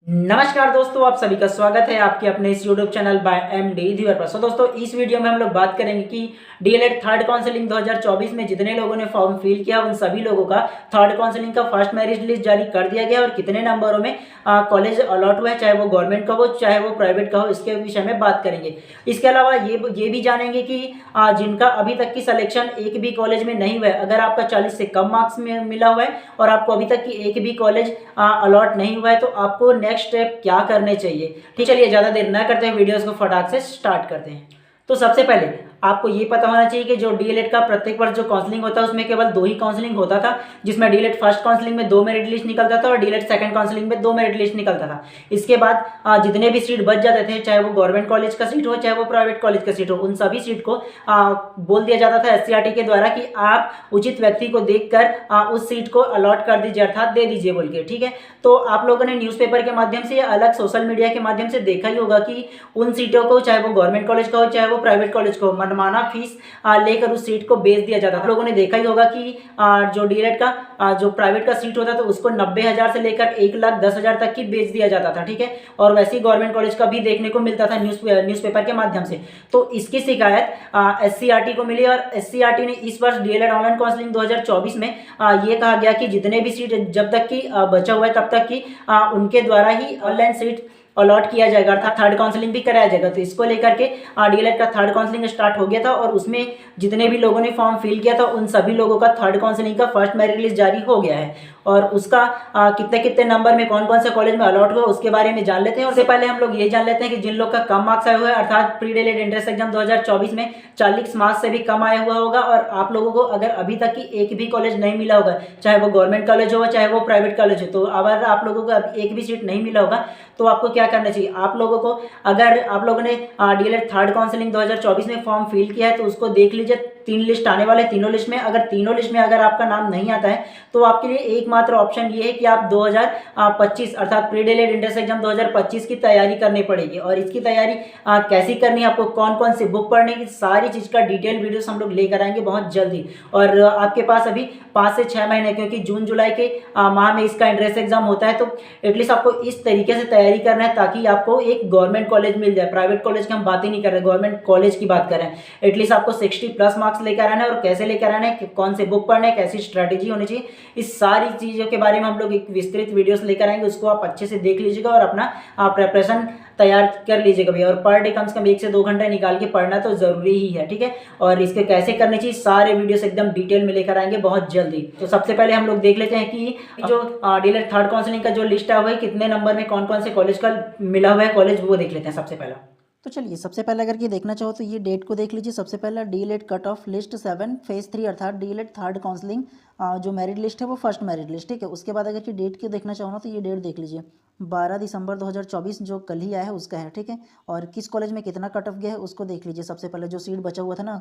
नमस्कार दोस्तों, आप सभी का स्वागत है आपके अपने इस YouTube चैनल बाय एमडी धीवर पर। सो दोस्तों, इस वीडियो में हम लोग बात करेंगे कि डीएलएड थर्ड काउंसलिंग 2024 में जितने लोगों ने फॉर्म फिल किया उन सभी लोगों का थर्ड काउंसलिंग का फर्स्ट मेरिट लिस्ट जारी कर दिया गया और कितने नंबरों में कॉलेज अलॉट हुआ है, चाहे वो गवर्नमेंट का हो चाहे वो प्राइवेट का हो, इसके विषय में बात करेंगे। इसके अलावा ये भी जानेंगे कि जिनका अभी तक की सिलेक्शन एक भी कॉलेज में नहीं हुआ है, अगर आपका 40 से कम मार्क्स में मिला हुआ है और आपको अभी तक की एक भी कॉलेज अलॉट नहीं हुआ है, तो आपको नेक्स्ट स्टेप क्या करने चाहिए। ठीक, चलिए ज़्यादा देर ना करते हैं, वीडियोस को फटाक से स्टार्ट करते हैं। तो सबसे पहले आपको ये पता होना चाहिए कि जो डीएलएड का प्रत्येक वर्ष जो काउंसलिंग होता है उसमें केवल 2 ही काउंसलिंग होता था, जिसमें डीएलएड फर्स्ट काउंसलिंग में 2 मेरिट लिस्ट निकलता था और डीएलएड सेकंड काउंसलिंग में 2 मेरिट लिस्ट निकलता था। इसके बाद जितने भी सीट बच जाते थे, चाहे वो गवर्नमेंट कॉलेज का सीट हो चाहे वो प्राइवेट कॉलेज का सीट हो, उन सभी सीट को बोल दिया जाता था एससीईआरटी के द्वारा कि आप उचित व्यक्ति को देखकर उस सीट को अलॉट कर दीजिए, अर्थात दे दीजिए बोल के। ठीक है, तो आप लोगों ने न्यूज़पेपर के माध्यम से या अलग सोशल मीडिया के माध्यम से देखा ही होगा कि उन सीटों को, चाहे वो गवर्नमेंट कॉलेज का हो चाहे वो प्राइवेट कॉलेज का हो, मनमाना फीस लेकर उस सीट को बेच दिया जाता था। आप लोगों ने देखा ही होगा कि जो डीएलएड का जो प्राइवेट का सीट होता था उसको 90,000 से लेकर 1,10,000 तक की बेच दिया जाता था। ठीक है, और वैसे ही गवर्नमेंट कॉलेज का भी देखने को मिलता था न्यूज़पेपर के माध्यम से। तो इसकी शिकायत एससीईआरटी को मिली और एससीईआरटी ने इस वर्ष डीएलएड ऑनलाइन काउंसलिंग 2024 में ये कहा गया कि जितने भी सीट जब तक की बचा हुआ है तब तक की उनके द्वारा ही ऑनलाइन सीट अलॉट किया जाएगा, अर्थात थर्ड काउंसलिंग भी कराया जाएगा। तो इसको लेकर के डीएलएड का थर्ड काउंसलिंग स्टार्ट हो गया था और उसमें जितने भी लोगों ने फॉर्म फिल किया था उन सभी लोगों का थर्ड काउंसलिंग का फर्स्ट मेरिट लिस्ट जारी हो गया है और उसका कितने कितने नंबर में कौन कौन से कॉलेज में अलॉट हुआ उसके बारे में जान लेते हैं। उससे पहले हम लोग ये जान लेते हैं कि जिन लोग का कम मार्क्स आए हुए हैं, अर्थात प्री डीएलएड एंट्रेंस एग्जाम 2024 में 40 मार्क्स से भी कम आया हुआ होगा और आप लोगों को अगर अभी तक की एक भी कॉलेज नहीं मिला होगा, चाहे वो गवर्नमेंट कॉलेज हो चाहे वो प्राइवेट कॉलेज हो, तो अगर आप लोगों को एक भी सीट नहीं मिला होगा तो आपको क्या करना चाहिए। आप लोगों को, अगर आप लोगों ने डीएलएड थर्ड काउंसलिंग 2024 में फॉर्म फिल किया है तो उसको देख लीजिए। 3 लिस्ट आने वाले, तीनों लिस्ट में अगर आपका नाम नहीं आता है तो आपके लिए एकमात्र ऑप्शन ये है कि आप 2025 अर्थात प्री डीएलएड एंट्रेंस एग्जाम 2025 की तैयारी करनी पड़ेगी। और इसकी तैयारी कैसी करनी है, आपको कौन कौन सी बुक पढ़ने की, सारी चीज़ का डिटेल वीडियोस हम लोग लेकर आएंगे बहुत जल्दी। और आपके पास अभी 5 से 6 महीने, क्योंकि जून जुलाई के माह में इसका एंट्रेंस एग्जाम होता है, तो एटलीस्ट आपको इस तरीके से तैयारी करना है ताकि आपको एक गवर्नमेंट कॉलेज मिल जाए। प्राइवेट कॉलेज की हम बात ही नहीं कर रहे, गवर्नमेंट कॉलेज की बात कर रहे हैं। एटलीस्ट आपको 60+ मार्क्स लेकर आना है और कैसे लेकर आना है, कौन से बुक पढ़ना है, कैसी स्ट्रैटेजी होनी चाहिए, इस सारी चीज़ों के बारे में हम लोग एक विस्तृत वीडियोस लेकर आएंगे। उसको आप अच्छे से देख लीजिएगा और अपना प्रिपरेशन तैयार कर लीजिएगा भैया। और पर डे कम से कम 1 से 2 घंटे निकाल के पढ़ना तो जरूरी ही है। ठीक है, और इसके कैसे करनी चाहिए सारे वीडियोस एकदम डिटेल में लेकर आएंगे बहुत जल्दी। तो सबसे पहले हम लोग देख लेते हैं कि जो डीएलएड थर्ड काउंसलिंग का जो लिस्ट है वो कितने नंबर में कौन कौन से कॉलेज का मिला हुआ है कॉलेज, वो देख लेते हैं सबसे पहला। तो चलिए सबसे पहले अगर ये देखना चाहो तो ये डेट को देख लीजिए। सबसे पहला DElEd cut off list 7 phase 3 अर्थात डीएलएड थर्ड काउंसलिंग जो मेरिट लिस्ट है वो फर्स्ट मेरिट लिस्ट। ठीक है, उसके बाद अगर कि डेट को देखना चाहो ना तो ये डेट देख लीजिए 12 दिसंबर 2024 जो कल ही आया है उसका है। ठीक है, और किस कॉलेज में कितना कट ऑफ गया है उसको देख लीजिए। सबसे पहले जो सीट बचा हुआ था ना,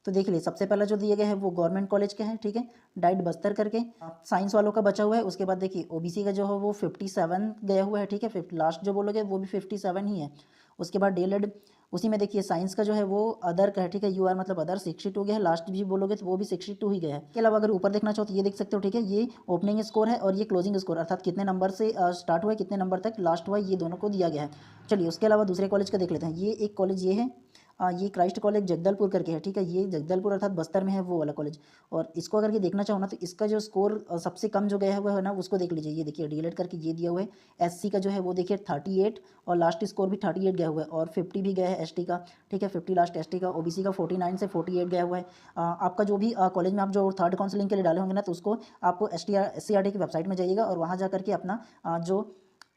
तो देख लीजिए सबसे पहला जो दिया गया है वो गवर्नमेंट कॉलेज के हैं। ठीक है, डाइट बस्तर करके साइंस वालों का बचा हुआ है। उसके बाद देखिए ओबीसी का जो है वो 57 गया हुआ है। ठीक है, लास्ट जो बोलोगे वो भी 57 ही है। उसके बाद डीएलएड उसी में देखिए साइंस का जो है वो अदर का है। ठीक है, यूआर मतलब अदर 62 गया है। लास्ट भी बोलोगे तो वो भी 62 ही गया है। इसके अलावा अगर ऊपर देखना चाहो तो ये देख सकते हो। ठीक है, ये ओपनिंग स्कोर है और ये क्लोजिंग स्कोर अर्थात कितने नंबर से स्टार्ट हुआ है कितने नंबर तक लास्ट हुआ है, ये दोनों को दिया गया है। चलिए उसके अलावा दूसरे कॉलेज का देख लेते हैं। ये एक कॉलेज ये है, ये क्राइस्ट कॉलेज जगदलपुर करके है। ठीक है, ये जगदलपुर अर्थात बस्तर में है वो वाला कॉलेज। और इसको अगर ये देखना चाहो ना तो इसका जो स्कोर सबसे कम जो गया हुआ है ना उसको देख लीजिए। ये देखिए डीएलएड करके ये दिया हुआ है। एससी का जो है वो देखिए 38 और लास्ट स्कोर भी 38 गया हुआ है और 50 भी गया है एसटी का। ठीक है, 50 लास्ट एसटी का। ओबीसी का 49 से 48 गया हुआ है। आपका जो भी कॉलेज में आप जो थर्ड काउंसलिंग के लिए डाले होंगे ना तो उसको आपको एससीईआरटी की वेबसाइट में जाइएगा और वहाँ जा करके अपना जो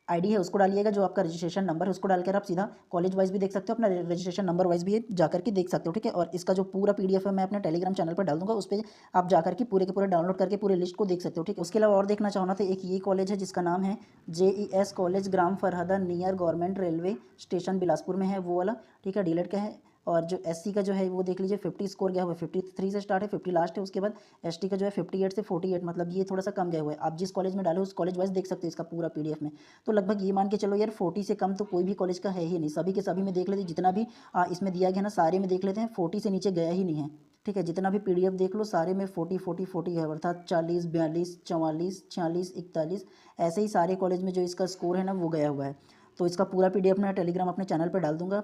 आईडी है उसको डालिएगा, जो आपका रजिस्ट्रेशन नंबर है उसको डालकर आप सीधा कॉलेज वाइज भी देख सकते हो, अपना रजिस्ट्रेशन नंबर वाइज भी जाकर के देख सकते हो। ठीक है, और इसका जो पूरा पीडीएफ है मैं अपने टेलीग्राम चैनल पर डाल दूंगा, उस पर आप जाकर के पूरे के पूरे डाउनलोड करके पूरे लिस्ट को देख सकते हो। ठीक है, उसके अलावा और देखना चाहो ना तो एक ये कॉलेज है जिसका नाम है जेईएस कॉलेज ग्राम Farhada near government railway station Bilaspur में है वो वाला। ठीक है, डीएलएड का है। और जो एससी का जो है वो देख लीजिए 50 स्कोर गया हुआ है, 53 से स्टार्ट है, 50 लास्ट है। उसके बाद एसटी का जो है 58 से 48 मतलब ये थोड़ा सा कम गया हुआ है। आप जिस कॉलेज में डाले उस कॉलेज वाइज देख सकते हो इसका पूरा पीडीएफ में। तो लगभग ये मान के चलो यार 40 से कम तो कोई भी कॉलेज का है ही नहीं। सभी के सभी में देख लेते, जितना भी इसमें दिया गया ना सारे में देख लेते हैं 40 से नीचे गया ही नहीं है। ठीक है। जितना भी पीडीएफ देख लो सारे में 40 है, अर्थात 40, 42, 44, 46, 41 ऐसे ही सारे कॉलेज में जो इसका स्कोर है ना वो गया हुआ है। तो इसका पूरा पीडीएफ मैं टेलीग्राम अपने चैनल पर डाल दूंगा।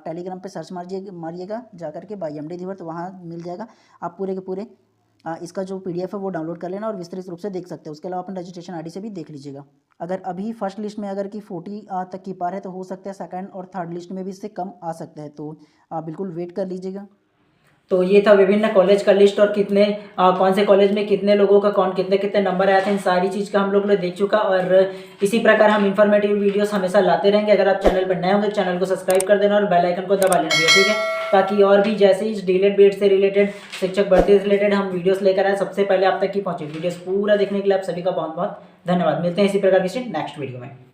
टेलीग्राम पे सर्च मारिएगा जा करके बाय एमडी धीवर, तो वहाँ मिल जाएगा। आप पूरे के पूरे इसका जो पीडीएफ है वो डाउनलोड कर लेना और विस्तृत रूप से देख सकते हैं। उसके अलावा अपने रजिस्ट्रेशन आईडी से भी देख लीजिएगा। अगर अभी फर्स्ट लिस्ट में अगर कि 40 तक की पार है तो हो सकता है सेकंड और थर्ड लिस्ट में भी इससे कम आ सकता है, तो आप बिल्कुल वेट कर लीजिएगा। तो ये था विभिन्न कॉलेज का लिस्ट और कितने कौन से कॉलेज में कितने लोगों का कौन कितने कितने नंबर आए थे, इन सारी चीज़ का हम लोग ने देख चुका। और इसी प्रकार हम इन्फॉर्मेटिव वीडियोस हमेशा लाते रहेंगे। अगर आप चैनल पर नए होंगे तो चैनल को सब्सक्राइब कर देना और बेल आइकन को दबा लेना भैया, ठीक है, ताकि और भी जैसे ही डीएलएड बीएड से रिलेटेड, शिक्षक भर्ती से रिलेटेड हम वीडियोस लेकर आए सबसे पहले आप तक की पहुंचे। वीडियोस पूरा देखने के लिए आप सभी का बहुत बहुत धन्यवाद। मिलते हैं इसी प्रकार किसी नेक्स्ट वीडियो में।